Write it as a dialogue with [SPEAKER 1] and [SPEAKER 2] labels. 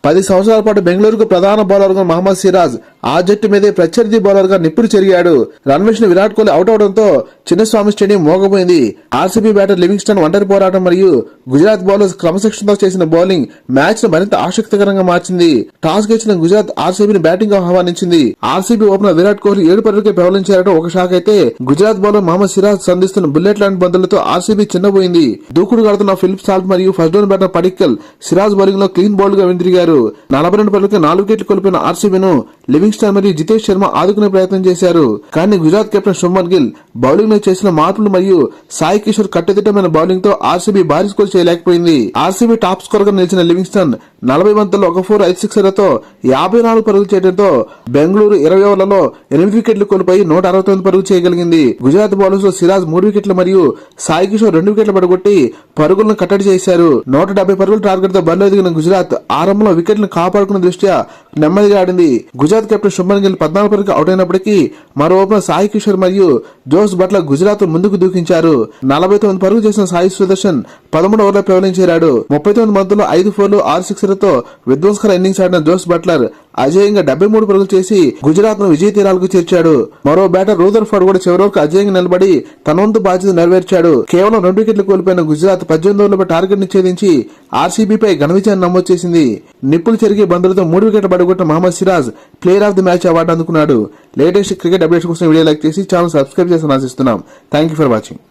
[SPEAKER 1] 10 సంవత్సరాల పాటు బెంగళూరుకు ప్రధాన బౌలర్గా మహమ్మద్ సిరాజ్ ఆ జట్టు మీదే ప్రత్యర్థి బౌలర్గా నిప్పులు చెరిగాడు. రన్వేషన్ విరాట్ కోహ్లీ అవుట్ అవడంతో చిన్నస్వామి స్టేడియం మోగపోయింది. ఆర్సీబీ బ్యాటర్ లివింగ్స్టన్ ఒంటరి పోరాటం మరియు గుజరాత్ బౌలర్స్ క్రమశిక్షణతో చేసిన బౌలింగ్ మ్యాచ్ ను మరింత ఆసక్తికరంగా మార్చింది. టాస్ గెలిచిన గుజరాత్ ఆర్సీబీని బ్యాటింగ్ ఆహ్వానించింది. ఆర్సీబీ ఓపెనర్ విరాట్ కోహ్లీ 7 పరుగులకే వ్యవహరించారట ఒక షాక్ అయితే, గుజరాత్ బౌలర్ మహమ్మద్ సిరాజ్ సంధిస్తున్న బుల్లెట్ లాంటి బంతులతో ఆర్సీబీ చిన్నపోయింది. దూకుడు కడుతున్న ఫిలిప్ సాల్ట్ మరియు first down batter Padikkal Siraj bowling లో క్లీన్ బౌల్డ్ గా వెనుదిరిగారు. 42 పరుగులకి 4 వికెట్లు కోల్పోయిన ఆర్సీబీను లివింగ్స్టన్ మరియు జితేష్ శర్మ ఆదుకునే ప్రయత్నం చేశారు. కానీ గుజరాత్ కెప్టెన్ శుభ్మన్ గిల్ బౌలింగ్ లో చేసిన మార్పులు మరియు సాయి కిషోర్ కట్టుదిట్టమైన బౌలింగ్ తో ఆర్సీబీ భారీ స్కోర్ చేయలేకపోయింది. ఆర్సీబీ టాప్ స్కోర్ గా నిలిచిన లివింగ్స్టన్ 40 బంతుల్లో 1 4 5 6తో 54 పరుగులు చేయడంతో బెంగళూరు 20 ఓవర్లలో 8 వికెట్లు కోల్పోయి 169 పరుగులు చేయగలిగింది. గుజరాత్ బౌలర్స్ లో సిరాజ్ 3 వికెట్లు మరియు సాయి కిషోర్ 2 వికెట్లు పడగొట్టి పరుగులను కట్టడి చేశారు. 170 పరుగుల టార్గెట్ తో బరిలో దిగిన గుజరాత్ ఆరంభంలో వికెట్లను కాపాడుకున్న దృష్ట్యా నెమ్మదిగా ఆడింది. గుజరాత్ కెప్టెన్ శుభ్మన్ గిల్ 14 పరుగులకు అవుట్ అయినప్పటికీ మరో ఓపెనర్ సాయి కిషోర్ మరియు జోస్ బట్లర్ గుజరాత్ ముందుకు దూకించారు. 49 పరుగులు చేసిన సాయి సుదర్శన్ 13 ఓవర్ల వ్యవహరించాడు. 39 బంతుల్లో 5 4లు 6 6లతో విధ్వంసకర ఇన్నింగ్స్ ఆడిన జోస్ బట్లర్ అజేయంగా 73 పరుగులు చేసి గుజరాత్ ను విజయ తీరాలకు చేర్చాడు. మరో బ్యాటర్ రూదర్ఫర్డ్ కూడా చివరి వరకు అజేయంగా నిలబడి తన వంతు బాధ్యత నెరవేర్చాడు. కేవలం 2 వికెట్లు కోల్పోయిన గుజరాత్ 18 ఓవర్లపై టార్గెట్ ని ఛేదించి ఆర్సీబీపై ఘన విజయాన్ని నమోదు చేసింది. నిప్పులు చెరిగే బంతులతో 3 వికెట్లు పడగొట్టిన Mohammed Siraj player of the match award అందుకున్నాడు. లేటెస్ట్ క్రికెట్ అప్డేట్స్ కోసం వీడియో లైక్ చేసి ఛానల్ సబ్స్క్రైబ్ చేసి ఆశిస్తున్నాం. Thank you for watching.